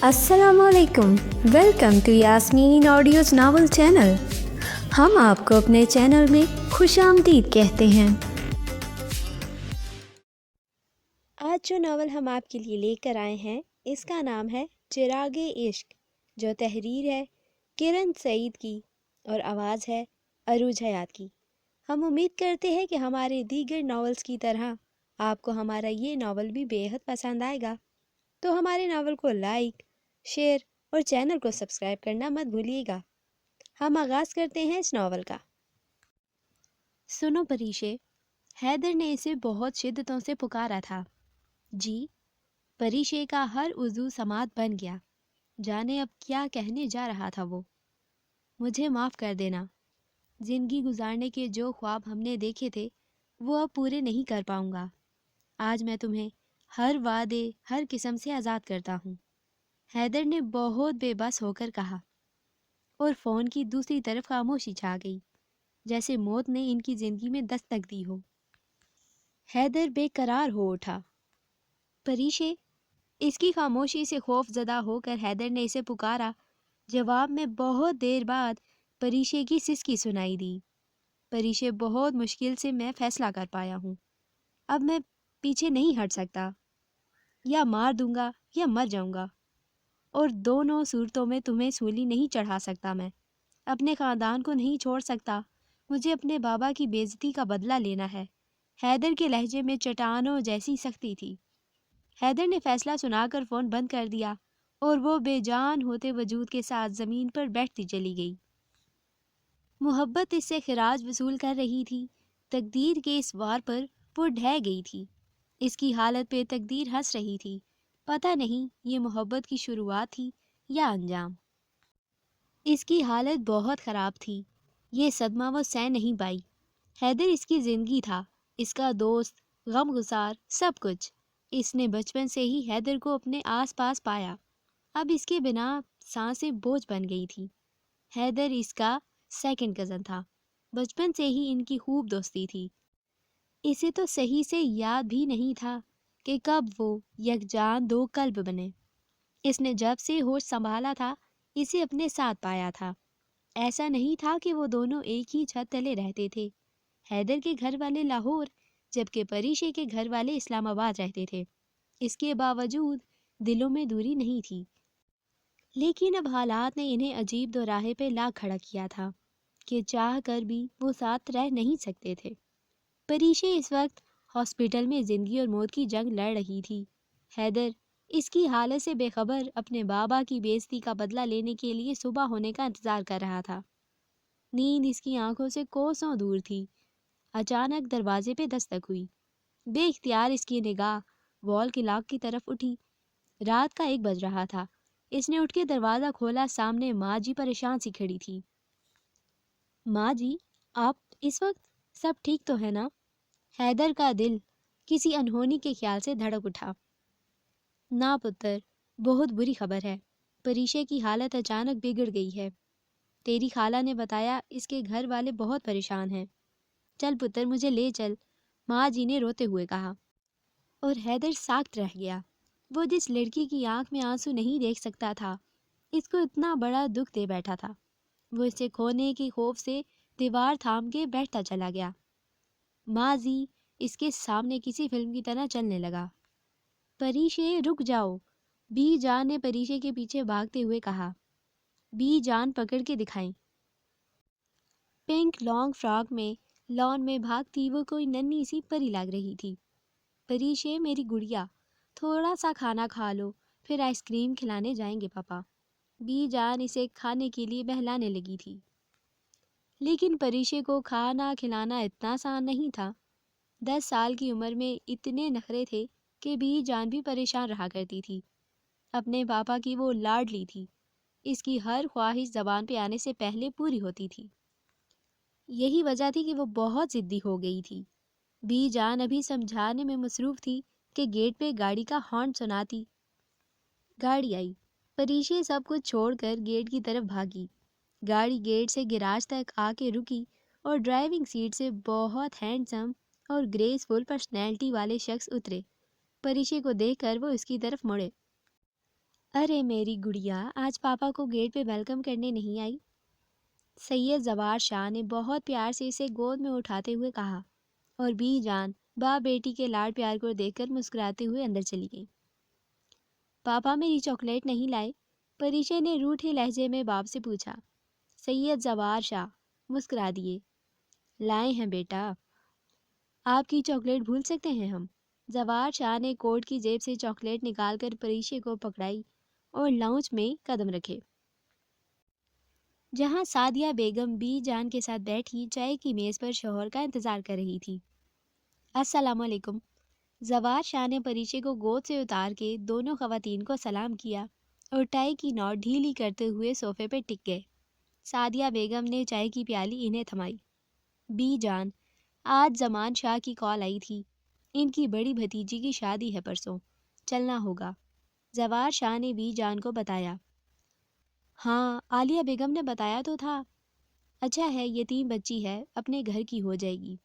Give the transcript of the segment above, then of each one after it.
السلام علیکم، welcome to Yasmin audios novel channel. ہم آپ کو اپنے چینل میں خوش آمدید کہتے ہیں۔ آج جو ناول ہم آپ کے لیے لے کر آئے ہیں اس کا نام ہے چراغ عشق، جو تحریر ہے کرن سعید کی اور آواز ہے عروج حیات کی۔ ہم امید کرتے ہیں کہ ہمارے دیگر ناولز کی طرح آپ کو ہمارا یہ ناول بھی بے حد پسند آئے گا، تو ہمارے ناول کو لائک، شیئر اور چینل کو سبسکرائب کرنا مت بھولیے گا۔ ہم آغاز کرتے ہیں اس ناول کا۔ سنو پریشے، حیدر نے اسے بہت شدتوں سے پکارا تھا۔ جی؟ پریشے کا ہر عضو سماعت بن گیا، جانے اب کیا کہنے جا رہا تھا وہ۔ مجھے معاف کر دینا، زندگی گزارنے کے جو خواب ہم نے دیکھے تھے وہ اب پورے نہیں کر پاؤں گا۔ آج میں تمہیں ہر وعدے، ہر قسم سے آزاد کرتا ہوں، حیدر نے بہت بے بس ہو کر کہا، اور فون کی دوسری طرف خاموشی چھا گئی، جیسے موت نے ان کی زندگی میں دستک دی ہو۔ حیدر بے قرار ہو اٹھا۔ پریشے، اس کی خاموشی سے خوف زدہ ہو کر حیدر نے اسے پکارا۔ جواب میں بہت دیر بعد پریشے کی سسکی سنائی دی۔ پریشے، بہت مشکل سے میں فیصلہ کر پایا ہوں، اب میں پیچھے نہیں ہٹ سکتا، یا مار دوں گا یا مر جاؤں گا، اور دونوں صورتوں میں تمہیں سولی نہیں چڑھا سکتا۔ میں اپنے خاندان کو نہیں چھوڑ سکتا، مجھے اپنے بابا کی بے عزتی کا بدلہ لینا ہے۔ حیدر کے لہجے میں چٹانوں جیسی سختی تھی۔ حیدر نے فیصلہ سنا کر فون بند کر دیا اور وہ بے جان ہوتے وجود کے ساتھ زمین پر بیٹھتی چلی گئی۔ محبت اس سے خراج وصول کر رہی تھی، تقدیر کے اس وار پر وہ ڈھہ گئی تھی۔ اس کی حالت پہ تقدیر ہنس رہی تھی، پتہ نہیں یہ محبت کی شروعات تھی یا انجام۔ اس کی حالت بہت خراب تھی، یہ صدمہ وہ سہ نہیں پائی۔ حیدر اس کی زندگی تھا، اس کا دوست، غم گسار، سب کچھ۔ اس نے بچپن سے ہی حیدر کو اپنے آس پاس پایا، اب اس کے بنا سانسیں بوجھ بن گئی تھی۔ حیدر اس کا سیکنڈ کزن تھا، بچپن سے ہی ان کی خوب دوستی تھی۔ اسے تو صحیح سے یاد بھی نہیں تھا کہ کب وہ یکجان دو قلب بنے۔ اس نے جب سے ہوش سنبھالا تھا اسے اپنے ساتھ پایا تھا۔ ایسا نہیں تھا کہ وہ دونوں ایک ہی چھت تلے رہتے تھے۔ حیدر کے گھر والے لاہور، جبکہ پریشے کے گھر والے اسلام آباد رہتے تھے۔ اس کے باوجود دلوں میں دوری نہیں تھی، لیکن اب حالات نے انہیں عجیب دوراہے پہ لا کھڑا کیا تھا کہ چاہ کر بھی وہ ساتھ رہ نہیں سکتے تھے۔ پریشے اس وقت ہاسپٹل میں زندگی اور موت کی جنگ لڑ رہی تھی۔ حیدر اس کی حالت سے بے خبر اپنے بابا کی بے عزتی کا بدلہ لینے کے لیے صبح ہونے کا انتظار کر رہا تھا۔ نیند اس کی آنکھوں سے کوسوں دور تھی۔ اچانک دروازے پہ دستک ہوئی۔ بے اختیار اس کی نگاہ وال کلاک کی طرف اٹھی۔ رات کا 1 بج رہا تھا۔ اس نے اٹھ کے دروازہ کھولا، سامنے ماں جی پریشان سی کھڑی تھی۔ ماں جی، آپ اس وقت سب ٹھیک تو ہے نا؟ حیدر کا دل کسی انہونی کے خیال سے دھڑک اٹھا۔ نا پتر، بہت بری خبر ہے، پریشے کی حالت اچانک بگڑ گئی ہے۔ تیری خالہ نے بتایا اس کے گھر والے بہت پریشان ہیں۔ چل پتر، مجھے لے چل، ماں جی نے روتے ہوئے کہا۔ اور حیدر ساکت رہ گیا۔ وہ جس لڑکی کی آنکھ میں آنسو نہیں دیکھ سکتا تھا، اس کو اتنا بڑا دکھ دے بیٹھا تھا۔ وہ اسے کھونے کے خوف سے دیوار تھام کے بیٹھتا چلا گیا۔ ماضی اس کے سامنے کسی فلم کی طرح چلنے لگا۔ پریشے، رک جاؤ، بی جان نے پریشے کے پیچھے بھاگتے ہوئے کہا۔ بی جان پکڑ کے دکھائیں۔ پنک لانگ فراک میں لان میں بھاگتی وہ کوئی ننھی سی پری لگ رہی تھی۔ پریشے، میری گڑیا، تھوڑا سا کھانا کھا لو، پھر آئس کریم کھلانے جائیں گے پاپا۔ بی جان اسے کھانے کے لیے بہلانے لگی تھی، لیکن پریشے کو کھانا کھلانا اتنا آسان نہیں تھا۔ 10 سال کی عمر میں اتنے نخرے تھے کہ بی جان بھی پریشان رہا کرتی تھی۔ اپنے پاپا کی وہ لاڈلی تھی، اس کی ہر خواہش زبان پہ آنے سے پہلے پوری ہوتی تھی۔ یہی وجہ تھی کہ وہ بہت ضدی ہو گئی تھی۔ بی جان ابھی سمجھانے میں مصروف تھی کہ گیٹ پہ گاڑی کا ہارن سناتی۔ گاڑی آئی۔ پریشے سب کچھ چھوڑ کر گیٹ کی طرف بھاگی۔ گاڑی گیٹ سے گراج تک آ کے رکی اور ڈرائیونگ سیٹ سے بہت ہینڈسم اور گریسفل پرسنالٹی والے شخص اترے۔ پریشے کو دیکھ کر وہ اس کی طرف مڑے۔ ارے میری گڑیا آج پاپا کو گیٹ پہ ویلکم کرنے نہیں آئی؟ سید زوار شاہ نے بہت پیار سے اسے گود میں اٹھاتے ہوئے کہا، اور بی جان باپ بیٹی کے لاڈ پیار کو دیکھ کر مسکراتے ہوئے اندر چلی گئی۔ پاپا میری چاکلیٹ نہیں لائے؟ پریشے نے روٹھے لہجے میں باپ سے پوچھا۔ سید زوار شاہ مسکرا دیے۔ لائے ہیں بیٹا۔ آپ کی چاکلیٹ بھول سکتے ہیں ہم؟ زوار شاہ نے کوٹ کی جیب سے چاکلیٹ نکال کر پریشے کو پکڑائی اور لاؤنج میں قدم رکھے، جہاں سعدیہ بیگم بی جان کے ساتھ بیٹھی چائے کی میز پر شوہر کا انتظار کر رہی تھی۔ السلام علیکم۔ زوار شاہ نے پریشے کو گود سے اتار کے دونوں خواتین کو سلام کیا اور ٹائی کی نوٹ ڈھیلی کرتے ہوئے صوفے پہ ٹک گئے۔ سعدیہ بیگم نے چائے کی پیالی انہیں تھمائی۔ بی جان، آج زمان شاہ کی کال آئی تھی، ان کی بڑی بھتیجی کی شادی ہے پرسوں، چلنا ہوگا۔ زوار شاہ نے بی جان کو بتایا۔ ہاں، عالیہ بیگم نے بتایا تو تھا۔ اچھا ہے، یتیم بچی ہے، اپنے گھر کی ہو جائے گی۔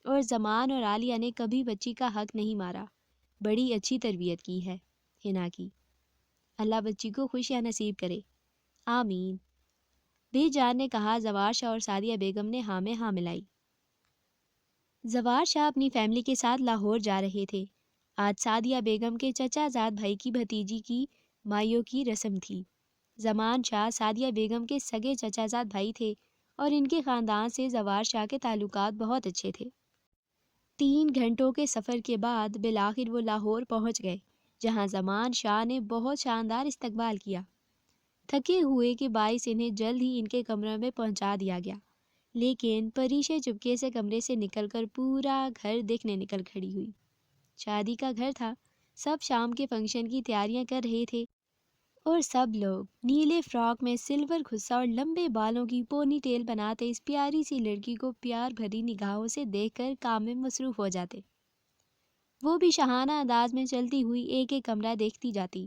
اور زمان اور عالیہ نے کبھی بچی کا حق نہیں مارا، بڑی اچھی تربیت کی ہے ہنا کی۔ اللہ بچی کو خوشیاں نصیب کرے، آمین۔ بی جان نے کہا۔ زوار شاہ اور سعدیہ بیگم نے ہاں میں ہاں ملائی۔ زوار شاہ اپنی فیملی کے ساتھ لاہور جا رہے تھے۔ آج سعدیہ بیگم کے چچا زاد بھائی کی بھتیجی کی مائیوں کی رسم تھی۔ زمان شاہ سعدیہ بیگم کے سگے چچا زاد بھائی تھے اور ان کے خاندان سے زوار شاہ کے تعلقات بہت اچھے تھے۔ 3 گھنٹوں کے سفر کے بعد بالآخر وہ لاہور پہنچ گئے، جہاں زمان شاہ نے بہت شاندار استقبال کیا۔ تھکے ہوئے کے باعث انہیں جلد ہی ان کے کمرے میں پہنچا دیا گیا، لیکن پریشے چپکے سے کمرے سے نکل کر پورا گھر دیکھنے نکل کھڑی ہوئی۔ شادی کا گھر تھا، سب شام کے فنکشن کی تیاریاں کر رہے تھے اور سب لوگ نیلے فراک میں سلور کھسا اور لمبے بالوں کی پونی ٹیل بناتے اس پیاری سی لڑکی کو پیار بھری نگاہوں سے دیکھ کر کام میں مصروف ہو جاتے۔ وہ بھی شاہانہ انداز میں چلتی ہوئی ایک ایک کمرہ دیکھتی جاتی۔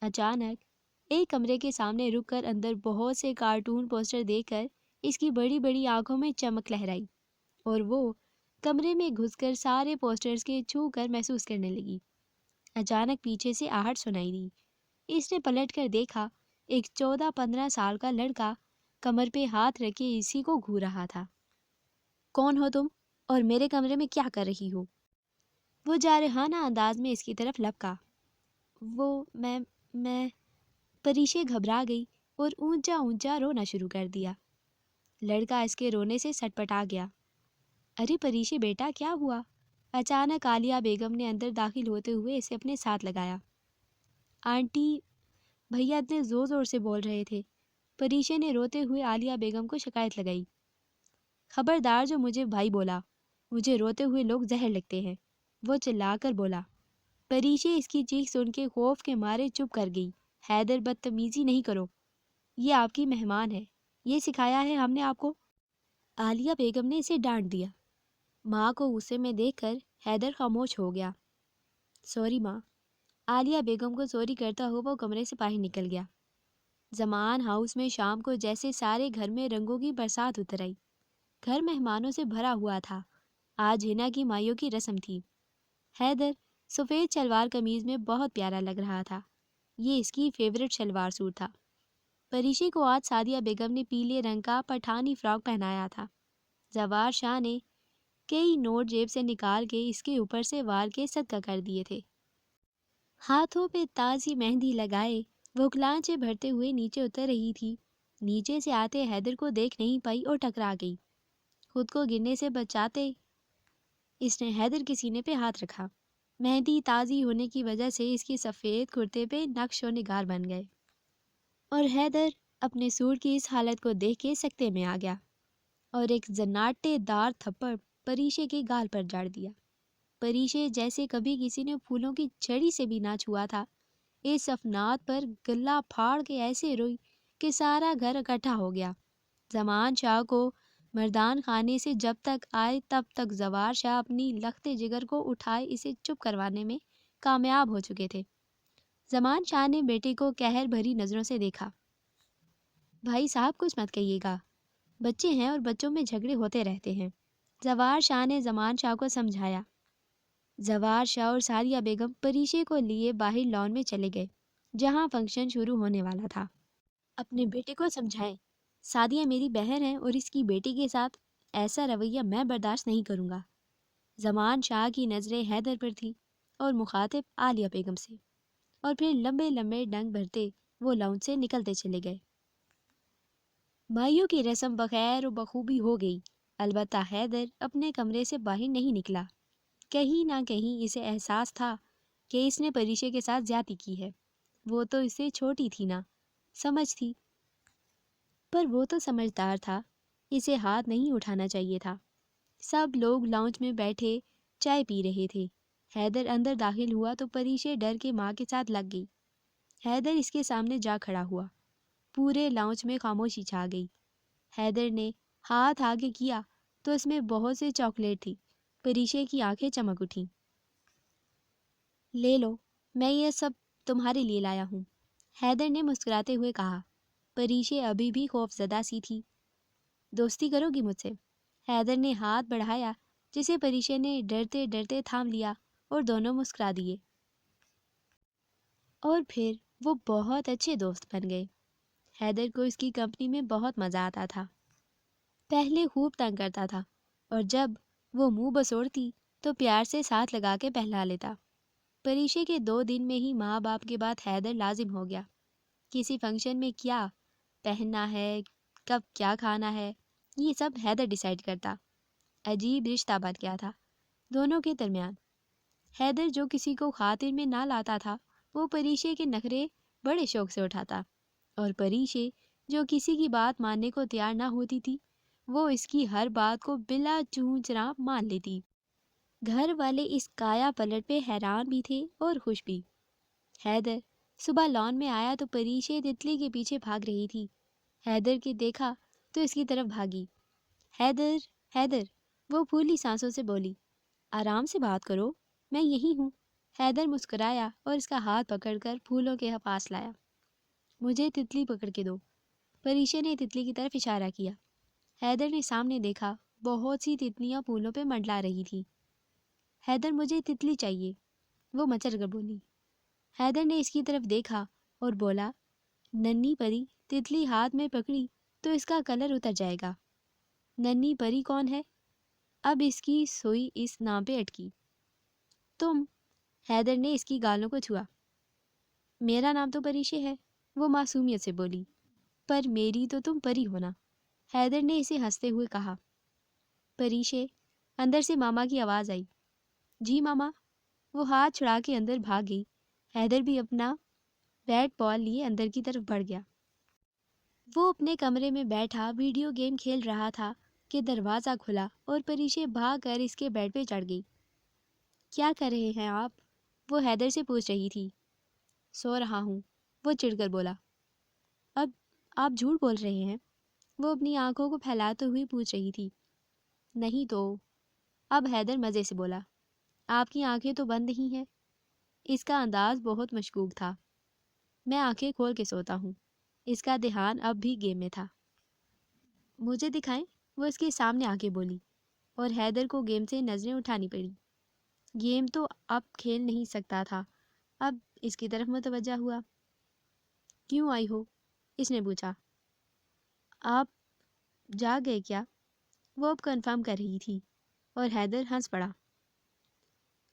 اچانک ایک کمرے کے سامنے رک کر اندر بہت سے کارٹون پوسٹر دیکھ کر اس کی بڑی بڑی آنکھوں میں چمک لہرائی اور وہ کمرے میں گھس کر سارے پوسٹرز کے چھو کر محسوس کرنے لگی۔ اچانک پیچھے سے آہٹ سنائی دی۔ اس نے پلٹ کر دیکھا، ایک 14-15 سال کا لڑکا کمر پہ ہاتھ رکھے اسی کو گھور رہا تھا۔ کون ہو تم اور میرے کمرے میں کیا کر رہی ہو؟ وہ جارحانہ انداز میں اس کی طرف لپکا۔ وہ میں پریشے گھبرا گئی اور اونچا اونچا رونا شروع کر دیا۔ لڑکا اس کے رونے سے سٹ پٹا گیا۔ ارے پریشے بیٹا، کیا ہوا؟ اچانک عالیہ بیگم نے اندر داخل ہوتے ہوئے اسے اپنے ساتھ لگایا۔ آنٹی، بھیا اتنے زور زور سے بول رہے تھے۔ پریشے نے روتے ہوئے عالیہ بیگم کو شکایت لگائی۔ خبردار جو مجھے بھائی بولا، مجھے روتے ہوئے لوگ زہر لگتے ہیں، وہ چلا کر بولا۔ پریشے اس کی چیخ سن کے خوف کے مارے چپ کر گئی۔ حیدر، بدتمیزی نہیں کرو، یہ آپ کی مہمان ہے، یہ سکھایا ہے ہم نے آپ کو؟ عالیہ بیگم نے اسے ڈانٹ دیا۔ ماں کو غصے میں دیکھ کر حیدر خاموش ہو گیا۔ سوری ماں۔ عالیہ بیگم کو سوری کرتا ہوا وہ کمرے سے باہر نکل گیا۔ زمان ہاؤس میں شام کو جیسے سارے گھر میں رنگوں کی برسات اتر آئی۔ گھر مہمانوں سے بھرا ہوا تھا۔ آج ہنا کی مائیوں کی رسم تھی۔ حیدر سفید شلوار قمیض میں بہت پیارا لگ رہا تھا، یہ اس کی فیورٹ شلوار سوٹ تھا۔ پریشے کو آج سعدیہ بیگم نے پیلے رنگ کا پٹھانی فراک پہنایا تھا۔ زوار شاہ نے کئی نوٹ جیب سے نکال کے اس کے اوپر سے وار کے صدقہ کر دیے تھے۔ ہاتھوں پہ تازی مہندی لگائے وہ کلانچے بھرتے ہوئے نیچے اتر رہی تھی۔ نیچے سے آتے حیدر کو دیکھ نہیں پائی اور ٹکرا گئی۔ خود کو گرنے سے بچاتے اس نے حیدر کے سینے پہ ہاتھ رکھا۔ مہندی تازی ہونے کی وجہ سے اس کے سفید کرتے پہ نقش و نگار بن گئے اور حیدر اپنے سوٹ کی اس حالت کو دیکھ کے سکتے میں آ گیا اور ایک زناٹے دار تھپڑ پریشے کے گال پر جاڑ دیا۔ پریشے جیسے کبھی کسی نے پھولوں کی چھڑی سے بھی نہ چھوا تھا، اس افناد پر گلا پھاڑ کے ایسے روئی کہ سارا گھر اکٹھا ہو گیا۔ زمان شاہ کو مردان خانے سے جب تک آئے تب تک زوار شاہ اپنی لخت جگر کو اٹھائے اسے چپ کروانے میں کامیاب ہو چکے تھے۔ زمان شاہ نے بیٹے کو قہر بھری نظروں سے دیکھا۔ بھائی صاحب کچھ مت کہیے گا، بچے ہیں اور بچوں میں جھگڑے ہوتے رہتے ہیں، زوار شاہ نے زمان شاہ کو سمجھایا۔ زوار شاہ اور سعدیہ بیگم پریشے کو لیے باہر لان میں چلے گئے، جہاں فنکشن شروع ہونے والا تھا۔ اپنے بیٹے کو سمجھائیں، سعدیہ میری بہن ہے اور اس کی بیٹی کے ساتھ ایسا رویہ میں برداشت نہیں کروں گا۔ زمان شاہ کی نظریں حیدر پر تھی اور مخاطب عالیہ بیگم سے، اور پھر لمبے لمبے ڈنگ بھرتے وہ لاؤنج سے نکلتے چلے گئے۔ مائیوں کی رسم بخیر و بخوبی ہو گئی، البتہ حیدر اپنے کمرے سے باہر نہیں نکلا۔ کہیں نہ کہیں اسے احساس تھا کہ اس نے پریشے کے ساتھ زیادتی کی ہے۔ وہ تو اس سے چھوٹی تھی نا، سمجھ تھی، پر وہ تو سمجھدار تھا، اسے ہاتھ نہیں اٹھانا چاہیے تھا۔ سب لوگ لاؤنج میں بیٹھے چائے پی رہے تھے۔ حیدر اندر داخل ہوا تو پریشے ڈر کے ماں کے ساتھ لگ گئی۔ حیدر اس کے سامنے جا کھڑا ہوا۔ پورے لاؤنج میں خاموشی چھا گئی۔ حیدر نے ہاتھ آگے کیا تو اس میں بہت سے چاکلیٹ تھی۔ پریشے کی آنکھیں چمک اٹھیں۔ لے لو، میں یہ سب تمہارے لیے لایا ہوں، حیدر نے مسکراتے ہوئے کہا۔ پریشے ابھی بھی خوف زدہ سی تھی۔ دوستی کرو گی مجھ سے؟ حیدر نے ہاتھ بڑھایا جسے پریشے نے ڈرتے ڈرتے تھام لیا اور دونوں مسکرا دیے۔ اور پھر وہ بہت اچھے دوست بن گئے۔ حیدر کو اس کی کمپنی میں بہت مزہ آتا تھا۔ پہلے خوب تنگ کرتا تھا اور جب وہ منہ بسوڑتی تو پیار سے ساتھ لگا کے بہلا لیتا۔ پریشے کے 2 دن میں ہی ماں باپ کے بعد حیدر لازم ہو گیا۔ کسی فنکشن میں کیا پہننا ہے، کب کیا کھانا ہے، یہ سب حیدر ڈیسائیڈ کرتا۔ عجیب رشتہ بن گیا تھا دونوں کے درمیان۔ حیدر جو کسی کو خاطر میں نہ لاتا تھا وہ پریشے کے نخرے بڑے شوق سے اٹھاتا، اور پریشے جو کسی کی بات ماننے کو تیار نہ ہوتی تھی وہ اس کی ہر بات کو بلا چوں چرا مان لیتی۔ گھر والے اس کایا پلٹ پہ حیران بھی تھے اور خوش بھی۔ حیدر صبح لان میں آیا تو پریشے تتلی کے پیچھے بھاگ رہی تھی۔ حیدر کے دیکھا تو اس کی طرف بھاگی۔ حیدر، حیدر، وہ پھولی سانسوں سے بولی۔ آرام سے بات کرو، میں یہی ہوں۔ حیدر مسکرایا اور اس کا ہاتھ پکڑ کر پھولوں کے پاس لایا۔ مجھے تتلی پکڑ کے دو، پریشے نے تتلی کی طرف اشارہ کیا۔ حیدر نے سامنے دیکھا، بہت سی تتلیاں پھولوں پہ منڈلا رہی تھی۔ حیدر مجھے تتلی چاہیے، وہ مچل کر بولی۔ حیدر نے اس کی طرف دیکھا اور بولا، ننھی پری تتلی ہاتھ میں پکڑی تو اس کا کلر اتر جائے گا۔ ننھی پری کون ہے؟ اب اس کی سوئی اس نام پہ اٹکی۔ تم؟ حیدر نے اس کی گالوں کو چھوا۔ میرا نام تو پریشے ہے، وہ معصومیت سے بولی۔ پر میری تو تم پری ہونا، حیدر نے اسے ہنستے ہوئے کہا۔ پریشے، اندر سے ماما کی آواز آئی۔ جی ماما، وہ ہاتھ چھڑا کے اندر بھاگ گئی۔ حیدر بھی اپنا بیٹ بال لیے اندر کی طرف بڑھ گیا۔ وہ اپنے کمرے میں بیٹھا ویڈیو گیم کھیل رہا تھا کہ دروازہ کھلا اور پریشے بھاگ کر اس کے بیڈ پہ چڑھ گئی۔ کیا کر رہے ہیں آپ؟ وہ حیدر سے پوچھ رہی تھی۔ سو رہا ہوں، وہ چڑ کر بولا۔ اب آپ جھوٹ بول رہے ہیں، وہ اپنی آنکھوں کو پھیلاتے ہوئی پوچھ رہی تھی۔ نہیں تو، اب حیدر مزے سے بولا۔ آپ کی آنکھیں تو بند ہی ہیں۔ اس کا انداز بہت مشکوک تھا۔ میں آنکھیں کھول کے سوتا ہوں۔ اس کا دھیان اب بھی گیم میں تھا۔ مجھے دکھائیں، وہ اس کے سامنے آ کے بولی، اور حیدر کو گیم سے نظریں اٹھانی پڑی۔ گیم تو اب کھیل نہیں سکتا تھا، اب اس کی طرف متوجہ ہوا۔ کیوں آئی ہو؟ اس نے پوچھا۔ آپ جاگ گئے کیا؟ وہ اب کنفرم کر رہی تھی، اور حیدر ہنس پڑا۔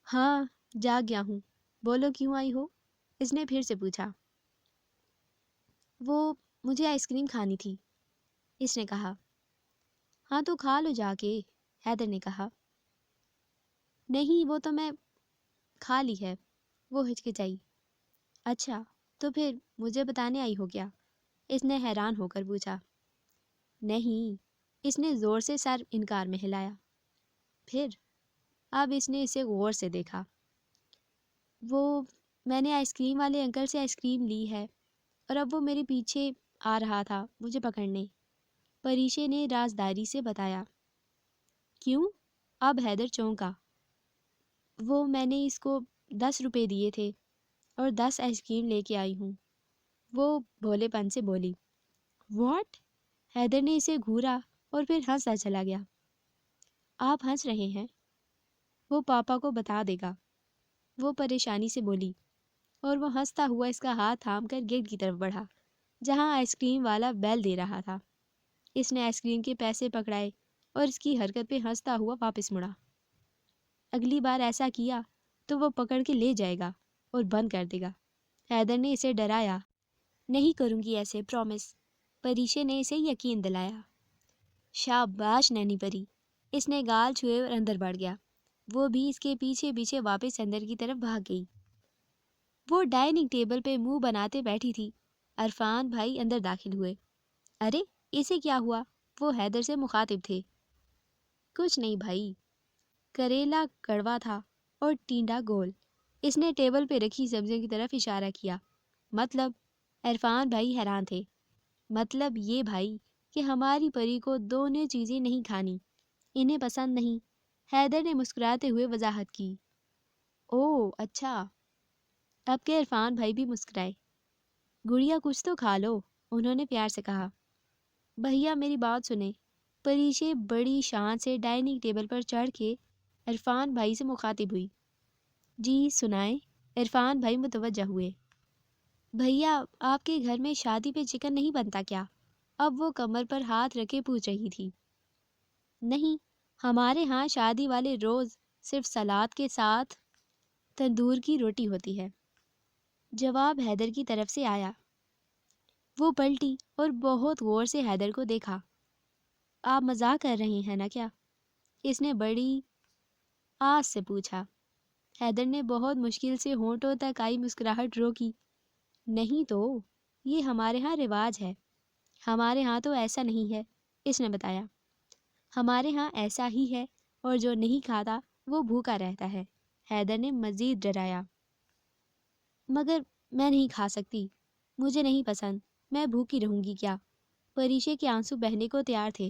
ہاں، جاگ گیا ہوں، بولو کیوں آئی ہو؟ اس نے پھر سے پوچھا۔ وہ مجھے آئس کریم کھانی تھی، اس نے کہا۔ ہاں تو کھا لو جا کے، حیدر نے کہا۔ نہیں، وہ تو میں کھا لی ہے، وہ ہچکچائی۔ اچھا، تو پھر مجھے بتانے آئی ہو کیا؟ اس نے حیران ہو کر پوچھا۔ نہیں، اس نے زور سے سر انکار میں ہلایا۔ پھر؟ اب اس نے اسے غور سے دیکھا۔ میں نے آئس کریم والے انکل سے آئس کریم لی ہے اور اب وہ میرے پیچھے آ رہا تھا مجھے پکڑنے، پریشے نے رازداری سے بتایا۔ کیوں؟ اب حیدر چونکا۔ میں نے اس کو 10 روپے دیے تھے اور 10 آئس کریم لے کے آئی ہوں، وہ بھولے پن سے بولی۔ واٹ؟ حیدر نے اسے گھورا اور پھر ہنستا چلا گیا۔ آپ ہنس رہے ہیں؟ وہ پاپا کو بتا دے گا، وہ پریشانی سے بولی۔ اور وہ ہنستا ہوا اس کا ہاتھ تھام کر گیٹ کی طرف بڑھا جہاں آئس کریم والا بیل دے رہا تھا۔ اس نے آئس کریم کے پیسے پکڑائے اور اس کی حرکت پہ ہنستا ہوا واپس مڑا۔ اگلی بار ایسا کیا تو وہ پکڑ کے لے جائے گا اور بند کر دے گا، حیدر نے اسے ڈرایا۔ نہیں کروں گی ایسے، پرومس، پریشے نے اسے یقین دلایا۔ شاباش نینی پری، اس نے گال چھوئے اور اندر بڑھ گیا۔ وہ بھی اس کے پیچھے پیچھے واپس اندر کی طرف بھاگ گئی۔ وہ ڈائننگ ٹیبل پہ منہ بناتے بیٹھی تھی۔ عرفان بھائی اندر داخل ہوئے۔ ارے اسے کیا ہوا؟ وہ حیدر سے مخاطب تھے۔ کچھ نہیں بھائی، کریلا کڑوا تھا اور ٹینڈا گول۔ اس نے ٹیبل پہ رکھی سبزیوں کی طرف اشارہ کیا۔ مطلب؟ عرفان بھائی حیران تھے۔ مطلب یہ بھائی کہ ہماری پری کو دونوں چیزیں نہیں کھانی، انہیں پسند نہیں، حیدر نے مسکراتے ہوئے وضاحت کی۔ اوہ اچھا۔ اب کے عرفان بھائی بھی مسکرائے۔ گڑیا کچھ تو کھا لو، انہوں نے پیار سے کہا۔ بھیا میری بات سنیں۔ پریشے بڑی شان سے ڈائننگ ٹیبل پر چڑھ کے عرفان بھائی سے مخاطب ہوئی۔ جی سنائیں، عرفان بھائی متوجہ ہوئے۔ بھیا آپ کے گھر میں شادی پہ چکن نہیں بنتا کیا؟ اب وہ کمر پر ہاتھ رکھے پوچھ رہی تھی۔ نہیں، ہمارے ہاں شادی والے روز صرف سلاد کے ساتھ تندور کی روٹی ہوتی ہے، جواب حیدر کی طرف سے آیا۔ وہ پلٹی اور بہت غور سے حیدر کو دیکھا۔ آپ مزاق کر رہے ہیں نا کیا؟ اس نے بڑی آس سے پوچھا۔ حیدر نے بہت مشکل سے ہونٹوں تک آئی مسکراہٹ روکی۔ نہیں تو، یہ ہمارے ہاں رواج ہے۔ ہمارے ہاں تو ایسا نہیں ہے، اس نے بتایا۔ ہمارے ہاں ایسا ہی ہے، اور جو نہیں کھاتا وہ بھوکا رہتا ہے، حیدر نے مزید ڈرایا۔ مگر میں نہیں کھا سکتی، مجھے نہیں پسند، میں بھوکی رہوں گی کیا؟ پریشے کے آنسو بہنے کو تیار تھے۔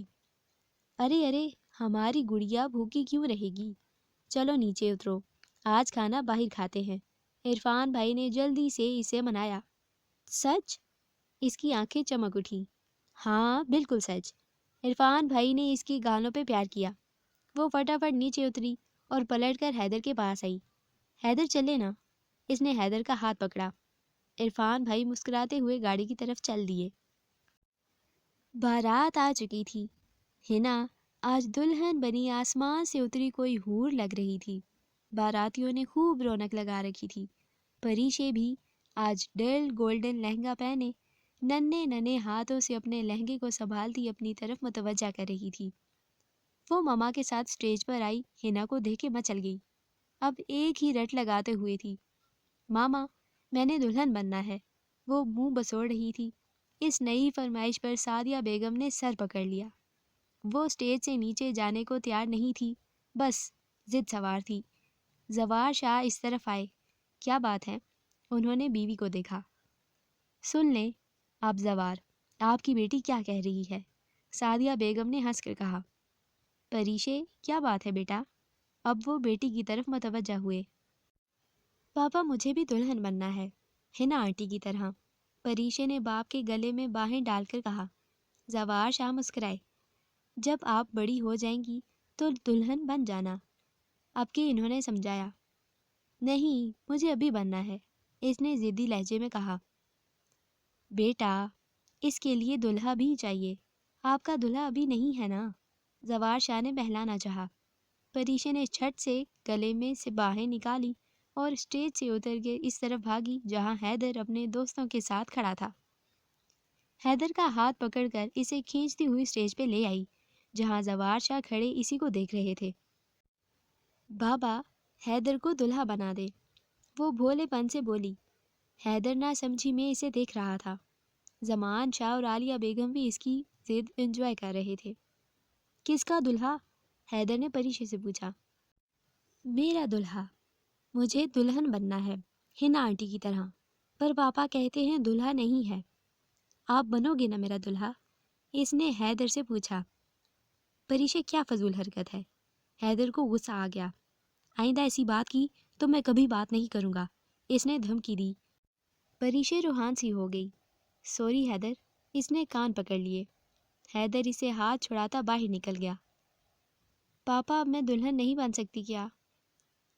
ارے ارے، ہماری گڑیا بھوکی کیوں رہے گی؟ چلو نیچے اترو، آج کھانا باہر کھاتے ہیں، عرفان بھائی نے جلدی سے اسے منایا۔ سچ؟ اس کی آنکھیں چمک اٹھی۔ ہاں بالکل سچ۔ عرفان بھائی نے اس کی گالوں پہ پیار کیا۔ وہ فٹافٹ نیچے اتری اور پلٹ کر حیدر کے پاس آئی۔ حیدر چلے نا، اس نے حیدر کا ہاتھ پکڑا۔ عرفان بھائی مسکراتے ہوئے گاڑی کی طرف چل دیے۔ بارات آ چکی تھی۔ ہنا آج دلہن بنی آسمان سے اتری کوئی حور لگ رہی تھی۔ باراتیوں نے خوب رونق لگا رکھی تھی۔ پریشے بھی آج ڈل گولڈن لہنگا پہنے ننھے ننھے ہاتھوں سے اپنے لہنگے کو سنبھالتی اپنی طرف متوجہ کر رہی تھی۔ وہ ماما کے ساتھ سٹیج پر آئی ہنا کو دیکھ کے مچل گئی۔ اب ایک ہی رٹ لگاتے ہوئے تھی۔ ماما میں نے دلہن بننا ہے، وہ منہ بسوڑ رہی تھی۔ اس نئی فرمائش پر سعدیہ بیگم نے سر پکڑ لیا۔ وہ سٹیج سے نیچے جانے کو تیار نہیں تھی، بس ضد سوار تھی۔ زوار شاہ اس طرف آئے۔ کیا بات ہے؟ انہوں نے بیوی کو دیکھا۔ سن لیں آپ زوار، آپ کی بیٹی کیا کہہ رہی ہے؟ سعدیہ بیگم نے ہنس کر کہا۔ پریشے کیا بات ہے بیٹا؟ اب وہ بیٹی کی طرف متوجہ ہوئے۔ پاپا مجھے بھی دلہن بننا ہے، ہنا آنٹی کی طرح، پریشے نے باپ کے گلے میں باہیں ڈال کر کہا۔ زوار شاہ مسکرائے۔ جب آپ بڑی ہو جائیں گی تو دلہن بن جانا، اب کہ انہوں نے سمجھایا۔ نہیں مجھے ابھی بننا ہے، اس نے ضدی لہجے میں کہا۔ بیٹا اس کے لیے دلہا بھی چاہیے، آپ کا دلہا ابھی نہیں ہے نا، زوار شاہ نے بہلانا چاہا۔ پریشے نے چھٹ سے گلے میں سے باہیں نکالی اور اسٹیج سے اتر کے اس طرف بھاگی جہاں حیدر اپنے دوستوں کے ساتھ کھڑا تھا۔ حیدر کا ہاتھ پکڑ کر اسے کھینچتی ہوئی اسٹیج پہ لے آئی جہاں زوار شاہ کھڑے اسی کو دیکھ رہے تھے۔ بابا حیدر کو دلہا بنا دے، وہ بھولے پن سے بولی۔ حیدر نہ سمجھی میں اسے دیکھ رہا تھا۔ زمان شاہ اور عالیہ بیگم بھی اس کی ضد انجوائے کر رہے تھے۔ کس کا دلہا؟ حیدر نے پریشے سے پوچھا۔ میرا دلہا، مجھے دلہن بننا ہے ہنا آنٹی کی طرح، پر پاپا کہتے ہیں دلہا نہیں ہے۔ آپ بنو گے نا میرا دلہا؟ اس نے حیدر سے پوچھا۔ پریشے کیا فضول حرکت ہے؟ حیدر کو غصہ آ گیا۔ آئندہ ایسی بات کی تو میں کبھی بات نہیں کروں گا، اس نے دھمکی دی۔ پریشے روحان سی ہو گئی۔ سوری حیدر، اس نے کان پکڑ لیے۔ حیدر اسے ہاتھ چھڑاتا باہر نکل گیا۔ پاپا اب میں دلہن نہیں بن سکتی کیا؟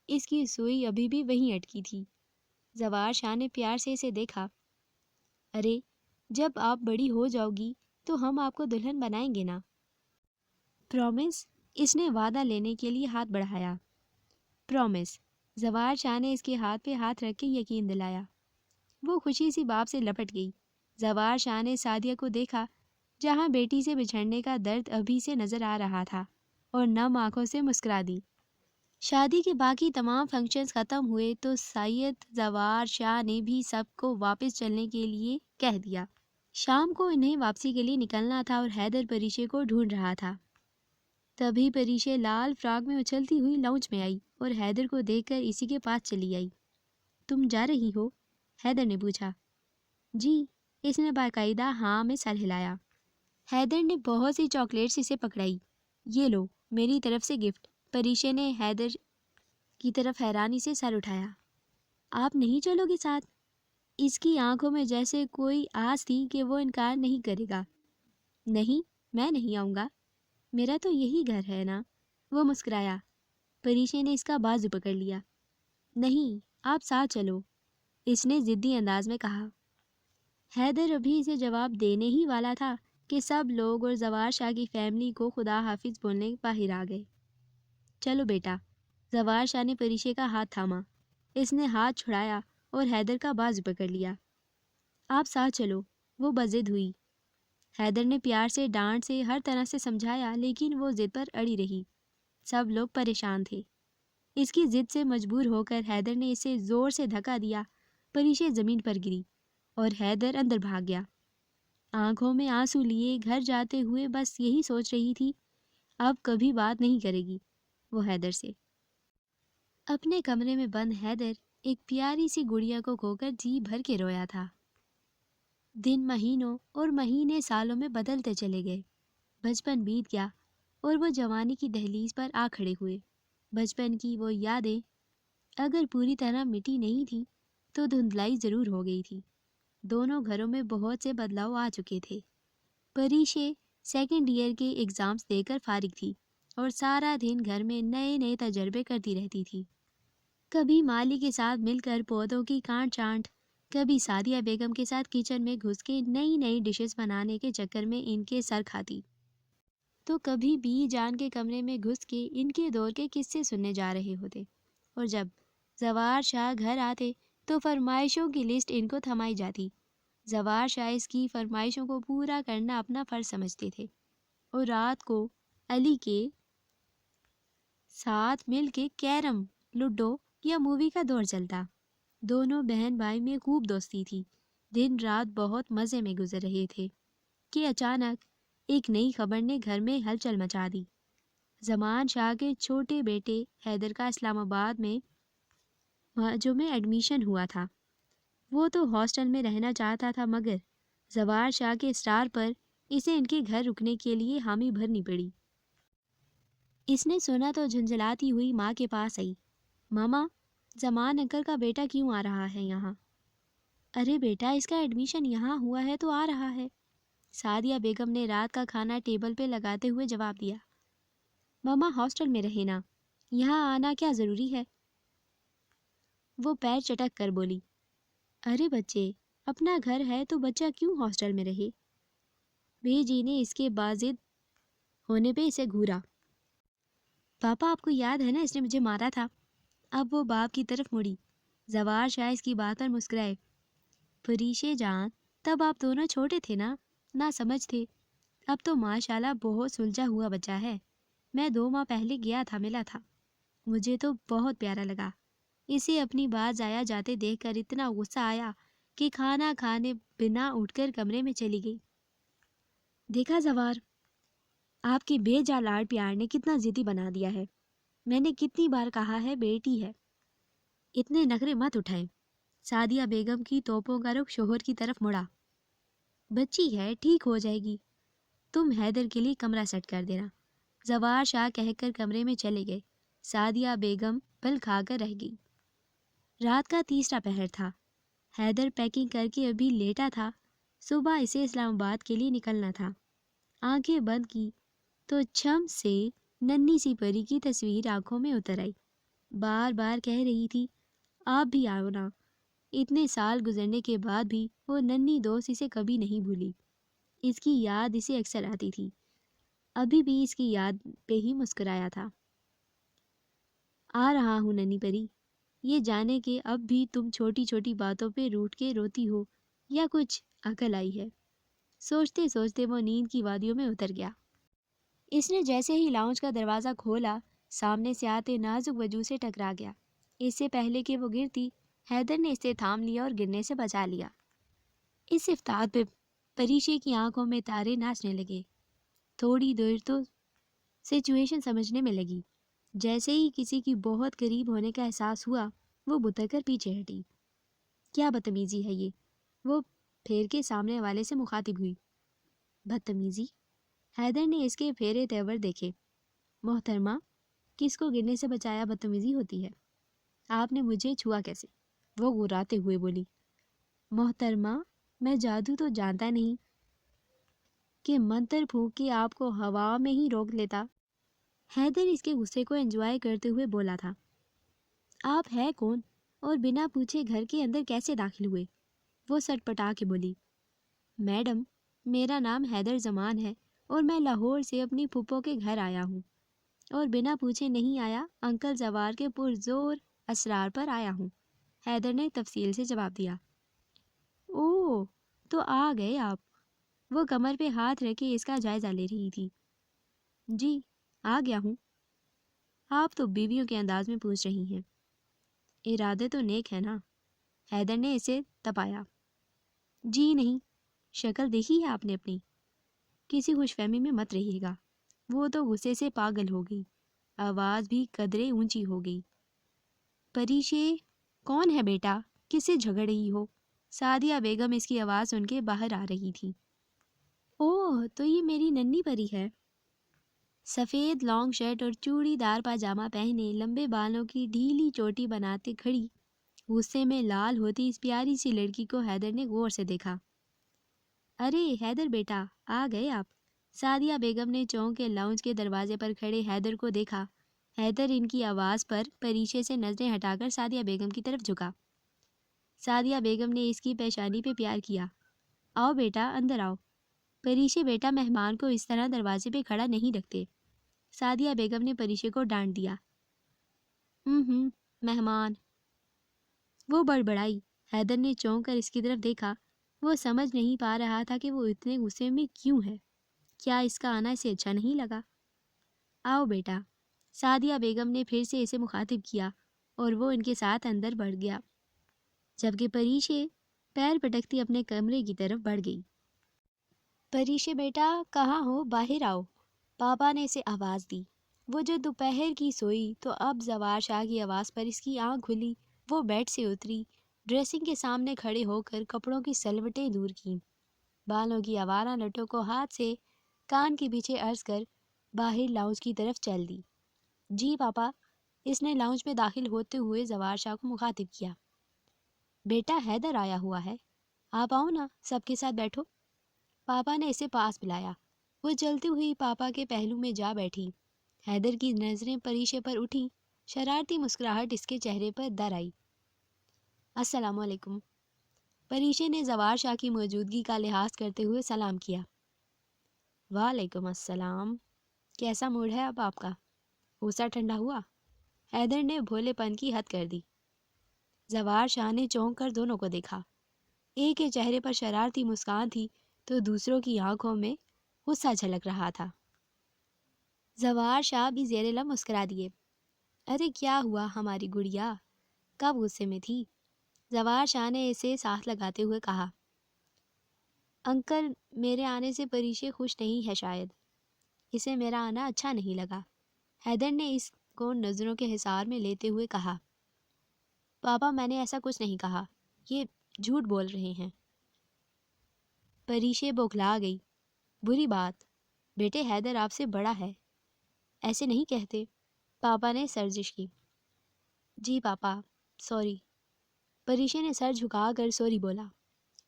اس کی سوئی ابھی بھی وہیں اٹکی تھی۔ زوار شاہ نے پیار سے اسے دیکھا۔ ارے جب آپ بڑی ہو جاؤ گی تو ہم آپ کو دلہن بنائیں گے نا، پرومس؟ اس نے وعدہ لینے کے لیے ہاتھ بڑھایا۔ پرومس، زوار شاہ نے اس کے ہاتھ پہ ہاتھ رکھ کے یقین دلایا۔ وہ خوشی سی باپ سے لپٹ گئی۔ زوار شاہ نے سعدیہ کو دیکھا جہاں بیٹی سے بچھڑنے کا درد ابھی سے نظر آ رہا تھا، اور نم آنکھوں سے مسکرا دی۔ شادی کے باقی تمام فنکشنز ختم ہوئے تو سید زوار شاہ نے بھی سب کو واپس چلنے کے لیے کہہ دیا۔ شام کو انہیں واپسی کے لیے نکلنا تھا اور حیدر پریشے کو ڈھونڈ رہا تھا۔ تبھی پریشے لال فراق میں اچھلتی ہوئی لاؤنج میں آئی اور حیدر کو دیکھ کر اسی کے پاس چلی آئی۔ تم جا رہی ہو؟ حیدر نے پوچھا۔ جی، اس نے باقاعدہ ہاں میں سر ہلایا۔ حیدر نے بہت سی چاکلیٹس اسے پکڑائی۔ یہ لو، میری طرف سے گفٹ۔ پریشے نے حیدر کی طرف حیرانی سے سر اٹھایا۔ آپ نہیں چلو گے ساتھ؟ اس کی آنکھوں میں جیسے کوئی آس تھی کہ وہ انکار نہیں کرے گا۔ نہیں، میں نہیں آؤں گا، میرا تو یہی گھر ہے نا۔ وہ مسکرایا۔ پریشے نے اس کا بازو پکڑ لیا۔ نہیں، آپ ساتھ چلو، اس نے ضدی انداز میں کہا۔ حیدر ابھی اسے جواب دینے ہی والا تھا کہ سب لوگ اور زوار شاہ کی فیملی کو خدا حافظ بولنے باہر آ گئے۔ چلو بیٹا۔ زوار شاہ نے پریشے کا ہاتھ تھاما۔ اس نے ہاتھ چھڑایا اور حیدر کا بازو پکڑ لیا۔ آپ ساتھ چلو، وہ بضد ہوئی۔ حیدر نے پیار سے ڈانٹ سے ہر طرح سے سمجھایا لیکن وہ ضد پر اڑی رہی۔ سب لوگ پریشان تھے۔ اس کی ضد سے مجبور ہو کر حیدر نے اسے زور سے دھکا دیا۔ پریشے زمین پر گری اور حیدر اندر بھاگ گیا۔ آنکھوں میں آنسو لیے گھر جاتے ہوئے بس یہی سوچ رہی تھی، اب کبھی بات نہیں کرے گی وہ حیدر سے۔ اپنے کمرے میں بند حیدر ایک پیاری سی گڑیا کو کھو کر جی بھر کے رویا تھا۔ دن مہینوں اور مہینے سالوں میں بدلتے چلے گئے۔ بچپن بیت گیا اور وہ جوانی کی دہلیز پر آ کھڑے ہوئے۔ بچپن کی وہ یادیں اگر پوری طرح مٹی نہیں تھی تو دھندلائی ضرور ہو گئی تھی۔ دونوں گھروں میں بہت سے بدلاؤ آ چکے تھے۔ پریشے سیکنڈ ایئر کے ایگزامز دے کر فارغ تھی اور سارا دن گھر میں نئے نئے تجربے کرتی رہتی تھی۔ کبھی مالی کے ساتھ مل کر پودوں کی کانٹ چانٹ، کبھی سعدیہ بیگم کے ساتھ کچن میں گھس کے نئی نئی ڈشز بنانے کے چکر میں ان کے سر کھاتی، تو کبھی بی جان کے کمرے میں گھس کے ان کے دور کے قصے سننے جا رہے ہوتے، اور جب زوار شاہ گھر آتے تو فرمائشوں کی لسٹ ان کو تھمائی جاتی۔ زوار شاہ اس کی فرمائشوں کو پورا کرنا اپنا فرض سمجھتے تھے، اور رات کو علی کے ساتھ مل کے کیرم، لوڈو یا مووی کا دور چلتا۔ دونوں بہن بھائی میں خوب دوستی تھی۔ دن رات بہت مزے میں گزر رہے تھے کہ اچانک ایک نئی خبر نے گھر میں ہلچل مچا دی۔ زمان شاہ کے چھوٹے بیٹے حیدر کا اسلام آباد میں جو میں ایڈمیشن ہوا تھا۔ وہ تو ہاسٹل میں رہنا چاہتا تھا مگر زوار شاہ کے اصرار پر اسے ان کے گھر رکنے کے لیے حامی بھرنی پڑی۔ اس نے سنا تو جھنجھلاتی ہوئی ماں کے پاس آئی۔ ماما، زمان انکل کا بیٹا کیوں آ رہا ہے یہاں؟ ارے بیٹا، اس کا ایڈمیشن یہاں ہوا ہے تو آ رہا ہے، سعدیہ بیگم نے رات کا کھانا ٹیبل پہ لگاتے ہوئے جواب دیا۔ ماما ہاسٹل میں رہے نا، یہاں آنا کیا ضروری ہے؟ وہ پیر چٹک کر بولی۔ ارے بچے، اپنا گھر ہے تو بچہ کیوں ہاسٹل میں رہے؟ بی جی نے اس کے باضد ہونے پہ اسے گھورا۔ پاپا، آپ کو یاد ہے نا اس نے مجھے مارا تھا؟ اب وہ باپ کی طرف مڑی۔ زوار شاہ اس کی بات پر مسکرائے۔ پریشے جان، تب آپ دونوں چھوٹے تھے نا سمجھ تھے، اب تو ماشاءاللہ بہت سلجھا ہوا بچہ ہے۔ میں 2 ماہ پہلے گیا تھا، ملا تھا، مجھے تو بہت پیارا لگا۔ اسے اپنی بات ضائع جاتے دیکھ کر اتنا غصہ آیا کہ کھانا کھانے بنا اٹھ کر کمرے میں چلی گئی۔ دیکھا زوار، آپ کی بے جا لاڈ پیار نے کتنا ضدی بنا دیا ہے۔ میں نے کتنی بار کہا ہے بیٹی ہے، اتنے نخرے مت اٹھائیں۔ سعدیہ بیگم کی توپوں کا رخ شوہر کی طرف مڑا۔ بچی ہے، ٹھیک ہو جائے گی، تم حیدر کے لیے کمرہ سیٹ کر دینا۔ زوار شاہ کہہ کر کمرے میں چلے گئے۔ سعدیہ بیگم پل کھا کر رہ گئی۔ رات کا تیسرا پہر تھا۔ حیدر پیکنگ کر کے ابھی لیٹا تھا۔ صبح اسے اسلام آباد کے لیے نکلنا تھا۔ آنکھیں بند کی تو چھم سے ننھی سی پری کی تصویر آنکھوں میں اتر آئی۔ بار بار کہہ رہی تھی، آپ بھی آؤ نا، اتنے سال گزرنے کے بعد بھی وہ ننھی دوست اسے کبھی نہیں بھولی۔ اس کی یاد اسے اکثر آتی تھی، ابھی بھی اس کی یاد پہ ہی مسکرایا تھا۔ آ رہا ہوں ننھی پری، یہ جانے کہ اب بھی تم چھوٹی چھوٹی باتوں پہ روٹھ کے روتی ہو یا کچھ عقل آئی ہے۔ سوچتے سوچتے وہ نیند کی وادیوں میں اتر گیا۔ اس نے جیسے ہی لاؤنج کا دروازہ کھولا، سامنے سے آتے نازک وجود سے ٹکرا گیا۔ اس سے پہلے کہ وہ گرتی، حیدر نے اسے تھام لیا اور گرنے سے بچا لیا۔ اس افتاد پہ پریشے کی آنکھوں میں تارے ناچنے لگے۔ تھوڑی دیر تو سچویشن سمجھنے میں لگی۔ جیسے ہی کسی کی بہت قریب ہونے کا احساس ہوا، وہ بتر کر پیچھے ہٹی۔ کیا بدتمیزی ہے یہ؟ وہ پھیر کے سامنے والے سے مخاطب ہوئی۔ بدتمیزی؟ حیدر نے اس کے پھیرے تیور دیکھے۔ محترمہ، کس کو گرنے سے بچایا بدتمیزی ہوتی ہے؟ آپ نے مجھے چھوا کیسے؟ وہ گراتے ہوئے بولی۔ محترمہ، میں جادو تو جانتا نہیں کہ منتر پھونک کے آپ کو ہوا میں ہی روک لیتا۔ حیدر اس کے غصے کو انجوائے کرتے ہوئے بولا تھا۔ آپ ہے کون اور بنا پوچھے گھر کے اندر کیسے داخل ہوئے؟ وہ سٹ پٹا کے بولی۔ میڈم، میرا نام حیدر زمان ہے اور میں لاہور سے اپنی پھپھو کے گھر آیا ہوں، اور بنا پوچھے نہیں آیا، انکل زوار کے پرزور اسرار پر آیا ہوں، حیدر نے تفصیل سے جواب دیا۔ اوہ، تو آ گئے آپ؟ وہ کمر پہ ہاتھ رکھ کے اس کا جائزہ لے رہی تھی۔ جی، آ گیا ہوں۔ آپ تو بیویوں کے انداز میں پوچھ رہی ہیں۔ ارادے تو نیک ہے نا؟ حیدر نے اسے تپایا۔ جی نہیں، شکل دیکھی ہے آپ نے اپنی؟ کسی خوش فہمی میں مت رہیے گا۔ وہ تو غصے سے پاگل ہو گئی، آواز بھی قدرے اونچی ہو گئی۔ پریشے، کون ہے بیٹا؟ کس سے جھگڑ رہی ہو؟ سعدیہ بیگم اس کی آواز سن کے باہر آ رہی تھی۔ اوہ، تو یہ میری ننھی پری ہے۔ سفید لانگ شرٹ اور چوڑی دار پاجامہ پہنے، لمبے بالوں کی ڈھیلی چوٹی بناتے کھڑی، غصے میں لال ہوتی اس پیاری سی لڑکی کو حیدر نے غور سے دیکھا۔ ارے حیدر بیٹا، آ گئے آپ؟ سعدیہ بیگم نے چونک کے لاؤنج کے دروازے پر کھڑے حیدر کو دیکھا۔ حیدر ان کی آواز پر پریشے سے نظریں ہٹا کر سعدیہ بیگم کی طرف جھکا۔ سعدیہ بیگم نے اس کی پیشانی پہ پیار کیا۔ آؤ بیٹا، اندر آؤ۔ پریشے بیٹا، مہمان کو اس طرح دروازے پہ کھڑا نہیں رکھتے۔ سعدیہ بیگم نے پریشے کو ڈانٹ دیا۔ مہمان، وہ بڑبڑائی۔ حیدر نے چونک کر اس کی طرف دیکھا۔ وہ سمجھ نہیں پا رہا تھا کہ وہ اتنے غصے میں کیوں ہے۔ کیا اس کا آنا اسے اچھا نہیں لگا؟ آؤ بیٹا، سعدیہ بیگم نے پھر سے اسے مخاطب کیا اور وہ ان کے ساتھ اندر بڑھ گیا، جبکہ پریشے پیر پٹکتی اپنے کمرے کی طرف بڑھ گئی۔ پریشے بیٹا، کہاں ہو؟ باہر آؤ، پاپا نے اسے آواز دی۔ وہ جو دوپہر کی سوئی تو اب زوار شاہ کی آواز پر اس کی آنکھ کھلی۔ وہ بیڈ سے اتری، ڈریسنگ کے سامنے کھڑے ہو کر کپڑوں کی سلوٹیں دور کیں، بالوں کی آوارہ لٹوں کو ہاتھ سے کان کے پیچھے عرض کر باہر لاؤنج کی طرف چل دی۔ جی پاپا، اس نے لاؤنج میں داخل ہوتے ہوئے زوار شاہ کو مخاطب کیا۔ بیٹا، حیدر آیا ہوا ہے، آپ آؤ نا، سب کے ساتھ بیٹھو۔ پاپا نے اسے پاس بلایا۔ وہ چلتی ہوئی پاپا کے پہلو میں جا بیٹھی۔ حیدر کی نظریں پریشے پر اٹھی، شرارتی مسکراہٹ اس کے چہرے پر در آئی۔ السلام علیکم۔ پریشے نے زوار شاہ کی موجودگی کا لحاظ کرتے ہوئے سلام کیا۔ وعلیکم السلام۔ کیسا موڈ ہے اب آپ کا؟ غصہ ٹھنڈا ہوا؟ حیدر نے بھولے پن کی حد کر دی۔ زوار شاہ نے چونک کر دونوں کو دیکھا۔ ایک کے چہرے پر شرارتی مسکان تھی تو دوسروں کی آنکھوں میں غصہ جھلک رہا تھا۔ زوار شاہ بھی زیر لب مسکرا دیے۔ ارے کیا ہوا ہماری گڑیا، کب غصے میں تھی؟ زوار شاہ نے اسے ساتھ لگاتے ہوئے کہا۔ انکل، میرے آنے سے پریشے خوش نہیں ہے، شاید اسے میرا آنا اچھا نہیں لگا، حیدر نے اس کو نظروں کے حصار میں لیتے ہوئے کہا۔ پاپا، میں نے ایسا کچھ نہیں کہا، یہ جھوٹ بول رہے ہیں۔ پریشے بوکھلا گئی۔ بری بات، بیٹے حیدر آپ سے بڑا ہے، ایسے نہیں کہتے، پاپا نے سرزش کی۔ جی پاپا، سوری۔ پریشے نے سر جھکا کر سوری بولا،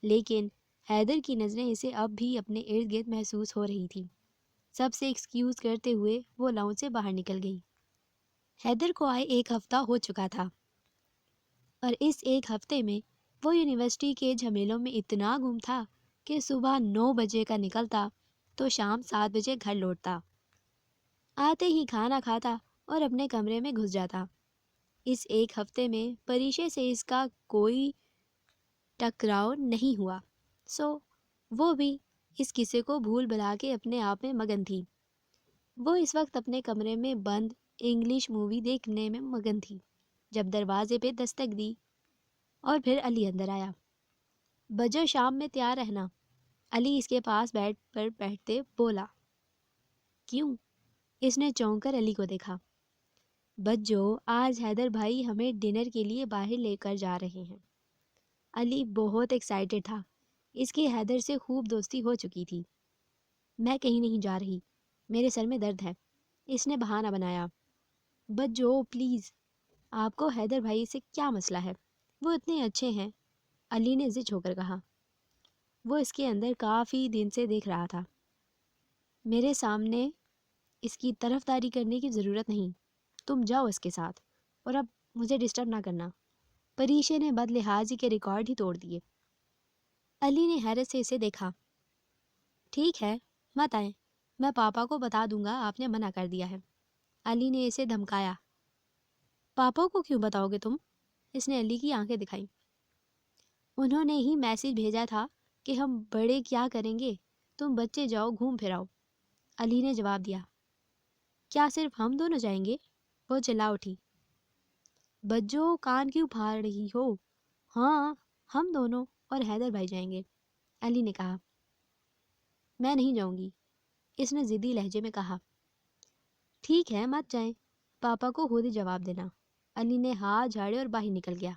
لیکن حیدر کی نظریں اسے اب بھی اپنے ارد گرد محسوس ہو رہی تھیں۔ سب سے ایکسکیوز کرتے ہوئے وہ لاؤنج سے باہر نکل گئی۔ حیدر کو آئے 1 ہفتہ ہو چکا تھا، اور اس 1 ہفتے میں وہ یونیورسٹی کے جھمیلوں میں اتنا گم تھا کہ صبح 9 بجے کا نکلتا تو شام 7 بجے گھر لوٹتا، آتے ہی کھانا کھاتا اور اپنے کمرے میں گھس جاتا۔ اس ایک ہفتے میں پریشے سے اس کا کوئی ٹکراؤ نہیں ہوا، سو وہ بھی اس قصے کو بھول بھلا کے اپنے آپ میں مگن تھی۔ وہ اس وقت اپنے کمرے میں بند انگلش مووی دیکھنے میں مگن تھی جب دروازے پہ دستک دی اور پھر علی اندر آیا۔ بجو شام میں تیار رہنا، علی اس کے پاس بیڈ پر بیٹھتے بولا۔ کیوں؟ اس نے چونک کر علی کو دیکھا۔ بجو، آج حیدر بھائی ہمیں ڈنر کے لیے باہر لے کر جا رہے ہیں۔ علی بہت ایکسائٹڈ تھا، اس کی حیدر سے خوب دوستی ہو چکی تھی۔ میں کہیں نہیں جا رہی، میرے سر میں درد ہے، اس نے بہانہ بنایا۔ بجو پلیز، آپ کو حیدر بھائی سے کیا مسئلہ ہے؟ وہ اتنے اچھے ہیں، علی نے زچ ہو کر کہا۔ وہ اس کے اندر کافی دن سے دیکھ رہا تھا۔ میرے سامنے اس کی طرفداری کرنے کی ضرورت نہیں، تم جاؤ اس کے ساتھ، اور اب مجھے ڈسٹرب نہ کرنا۔ پریشے نے بد لحاظی کے ریکارڈ ہی توڑ دیے۔ علی نے حیرت سے اسے دیکھا۔ ٹھیک ہے، مت آئیں، میں پاپا کو بتا دوں گا آپ نے منع کر دیا ہے، علی نے اسے دھمکایا۔ پاپا کو کیوں بتاؤ گے تم؟ اس نے علی کی آنکھیں دکھائیں۔ انہوں نے ہی میسج بھیجا تھا کہ ہم بڑے کیا کریں گے، تم بچے جاؤ گھوم پھر آؤ، علی نے جواب دیا۔ کیا صرف ہم دونوں جائیں گے؟ وہ چلا اٹھی۔ بجو کان کیوں پھاڑ رہی ہو؟ ہاں، ہم دونوں اور حیدر بھائی جائیں گے، علی نے کہا۔ میں نہیں جاؤں گی، اس نے ضدی لہجے میں کہا۔ ٹھیک ہے، مت جائیں، پاپا کو خود ہی جواب دینا، علی نے ہاتھ جھاڑے اور باہر نکل گیا۔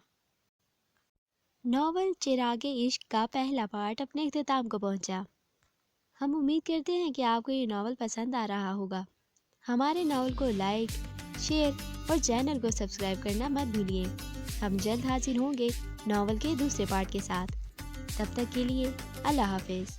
ناول چراغ عشق کا پہلا پارٹ اپنے اختتام کو پہنچا۔ ہم امید کرتے ہیں کہ آپ کو یہ ناول پسند آ رہا ہوگا۔ ہمارے ناول کو لائک، شیئر اور چینل کو سبسکرائب کرنا مت بھولیے۔ ہم جلد حاضر ہوں گے ناول کے دوسرے پارٹ کے ساتھ۔ تب تک کے لیے اللہ حافظ۔